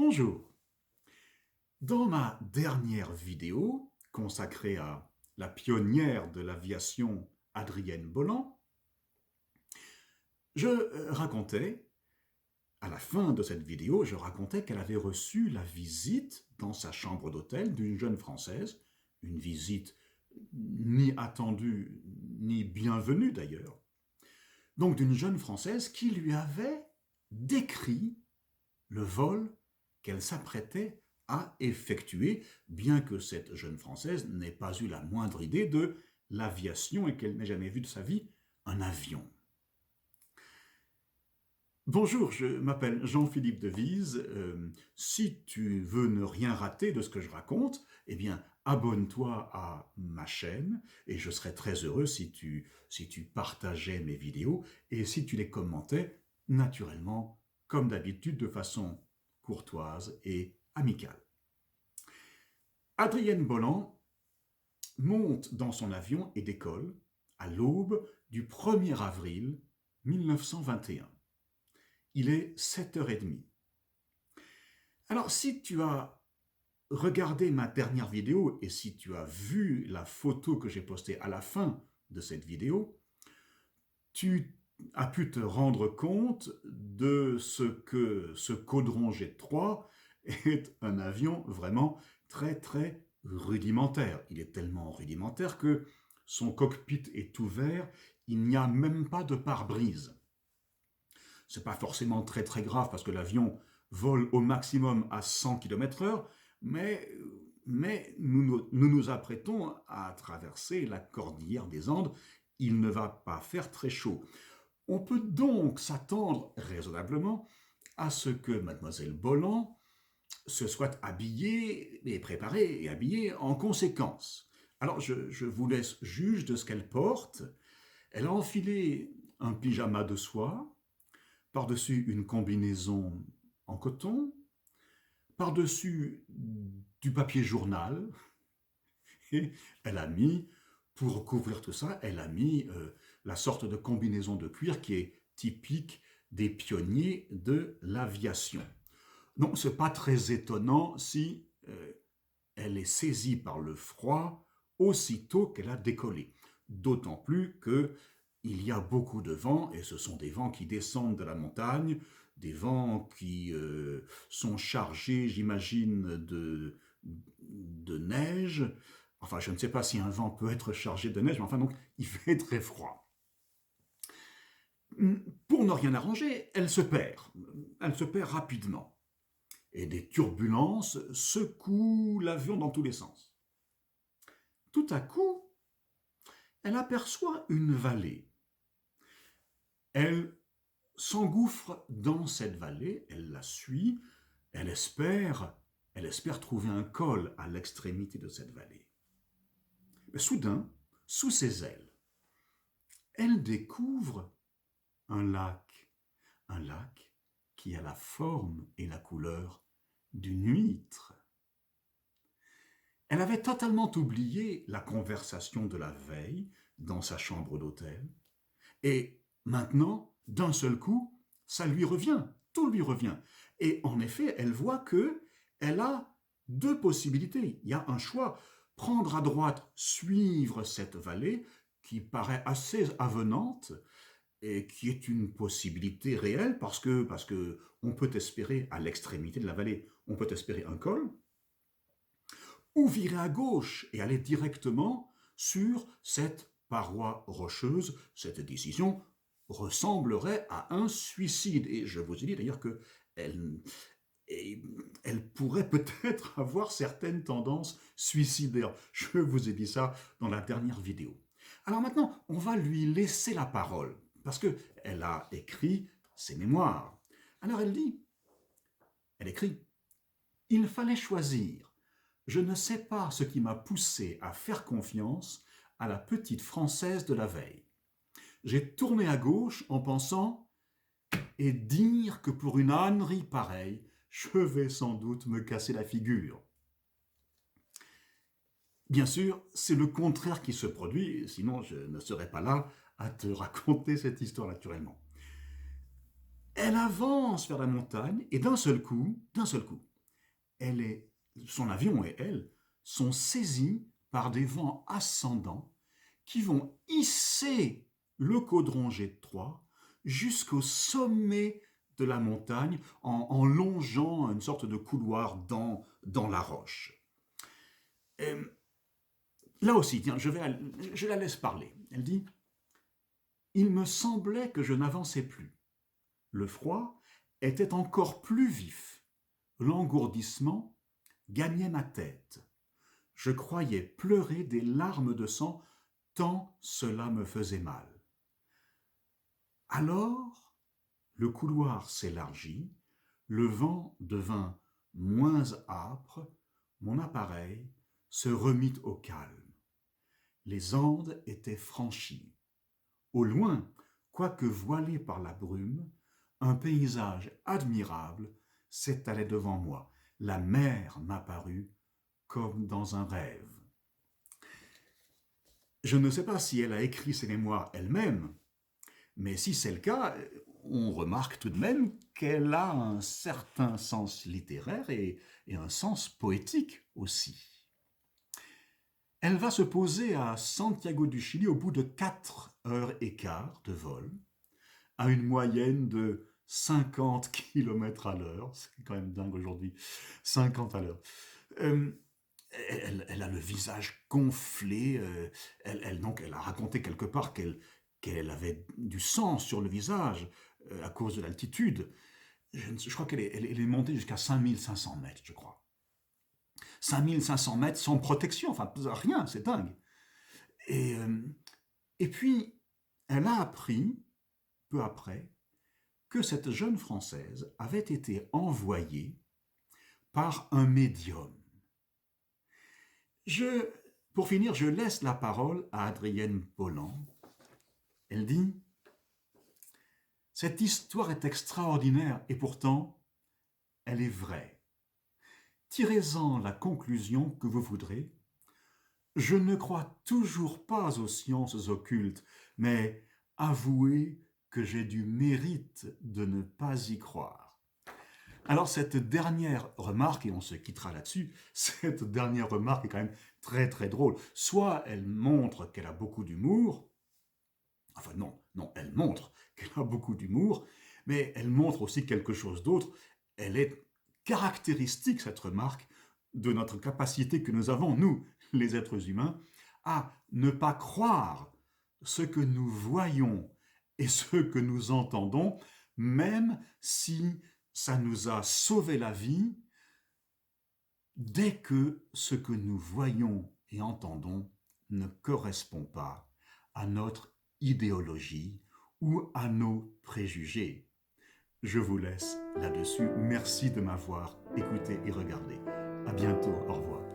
Bonjour. Dans ma dernière vidéo consacrée à la pionnière de l'aviation Adrienne Bolland, à la fin de cette vidéo, je racontais qu'elle avait reçu la visite dans sa chambre d'hôtel d'une jeune Française, une visite ni attendue ni bienvenue d'ailleurs, donc d'une jeune Française qui lui avait décrit le vol qu'elle s'apprêtait à effectuer, bien que cette jeune Française n'ait pas eu la moindre idée de l'aviation et qu'elle n'ait jamais vu de sa vie un avion. Bonjour, je m'appelle Jean-Philippe Devise. Si tu veux ne rien rater de ce que je raconte, eh bien, abonne-toi à ma chaîne et je serais très heureux si tu partageais mes vidéos et si tu les commentais, naturellement, comme d'habitude, de façon courtoise et amicale. Adrienne Bolland monte dans son avion et décolle à l'aube du 1er avril 1921. Il est 7h30. Alors, si tu as regardé ma dernière vidéo et si tu as vu la photo que j'ai postée à la fin de cette vidéo, tu as pu te rendre compte de ce que ce Caudron Jet 3 est un avion vraiment très très rudimentaire. Il est tellement rudimentaire que son cockpit est ouvert, il n'y a même pas de pare-brise. C'est pas forcément très très grave parce que l'avion vole au maximum à 100 km/h, mais nous nous apprêtons à traverser la cordillère des Andes. Il ne va pas faire très chaud. On peut donc s'attendre raisonnablement à ce que mademoiselle Bolland se soit habillée et préparée et habillée en conséquence. Alors je vous laisse juge de ce qu'elle porte. Elle a enfilé un pyjama de soie, par-dessus une combinaison en coton, par-dessus du papier journal, et elle a mis, pour couvrir tout ça, elle a mis la sorte de combinaison de cuir qui est typique des pionniers de l'aviation. Donc, c'est pas très étonnant si elle est saisie par le froid aussitôt qu'elle a décollé. D'autant plus que il y a beaucoup de vents, et ce sont des vents qui descendent de la montagne, des vents qui sont chargés, j'imagine, de neige. Enfin, je ne sais pas si un vent peut être chargé de neige, mais enfin, donc, il fait très froid. Pour ne rien arranger, elle se perd. Elle se perd rapidement. Et des turbulences secouent l'avion dans tous les sens. Tout à coup, elle aperçoit une vallée. Elle s'engouffre dans cette vallée, elle la suit, elle espère trouver un col à l'extrémité de cette vallée. Mais soudain, sous ses ailes, elle découvre un lac qui a la forme et la couleur d'une huître. Elle avait totalement oublié la conversation de la veille dans sa chambre d'hôtel, et maintenant, d'un seul coup, ça lui revient, tout lui revient. Et en effet, elle voit que elle a deux possibilités. Il y a un choix, prendre à droite, suivre cette vallée qui paraît assez avenante et qui est une possibilité réelle parce que on peut espérer à l'extrémité de la vallée, on peut espérer un col, ou virer à gauche et aller directement sur cette paroi rocheuse. Cette décision ressemblerait à un suicide. Et je vous ai dit d'ailleurs qu'elle pourrait peut-être avoir certaines tendances suicidaires. Je vous ai dit ça dans la dernière vidéo. Alors maintenant, on va lui laisser la parole, parce qu'elle a écrit ses mémoires. Alors elle écrit, « Il fallait choisir. Je ne sais pas ce qui m'a poussé à faire confiance à la petite Française de la veille. J'ai tourné à gauche en pensant « Et dire que pour une ânerie pareille, je vais sans doute me casser la figure. » Bien sûr, c'est le contraire qui se produit, sinon je ne serais pas là à te raconter cette histoire naturellement. Elle avance vers la montagne et d'un seul coup, son avion et elle sont saisis par des vents ascendants qui vont hisser le caudron G3 jusqu'au sommet de la montagne en longeant une sorte de couloir dans la roche. Et là aussi, tiens, je la laisse parler. Elle dit « Il me semblait que je n'avançais plus. Le froid était encore plus vif. L'engourdissement gagnait ma tête. Je croyais pleurer des larmes de sang tant cela me faisait mal. Alors, le couloir s'élargit, le vent devint moins âpre, mon appareil se remit au calme. Les Andes étaient franchies. Au loin, quoique voilé par la brume, un paysage admirable s'étalait devant moi. La mer m'apparut comme dans un rêve. » Je ne sais pas si elle a écrit ses mémoires elle-même, mais si c'est le cas, on remarque tout de même qu'elle a un certain sens littéraire et un sens poétique aussi. Elle va se poser à Santiago du Chili au bout de 4h15 de vol, à une moyenne de 50 km à l'heure. C'est quand même dingue aujourd'hui, 50 à l'heure. Elle a le visage gonflé. Donc elle a raconté quelque part qu'elle avait du sang sur le visage à cause de l'altitude. Je crois qu'elle est montée jusqu'à 5500 mètres, je crois. 5500 mètres sans protection, enfin rien, c'est dingue. Et puis, elle a appris, peu après, que cette jeune Française avait été envoyée par un médium. Pour finir, je laisse la parole à Adrienne Bolland. Elle dit « Cette histoire est extraordinaire et pourtant, elle est vraie. Tirez-en la conclusion que vous voudrez. Je ne crois toujours pas aux sciences occultes, mais avouez que j'ai du mérite de ne pas y croire. » Alors cette dernière remarque, et on se quittera là-dessus, cette dernière remarque est quand même très très drôle. Soit elle montre qu'elle a beaucoup d'humour, enfin non, elle montre qu'elle a beaucoup d'humour, mais elle montre aussi quelque chose d'autre. Elle est caractéristique, cette remarque, de notre capacité que nous avons, nous, les êtres humains, à ne pas croire ce que nous voyons et ce que nous entendons, même si ça nous a sauvé la vie, dès que ce que nous voyons et entendons ne correspond pas à notre idéologie ou à nos préjugés. Je vous laisse là-dessus. Merci de m'avoir écouté et regardé. À bientôt. Au revoir.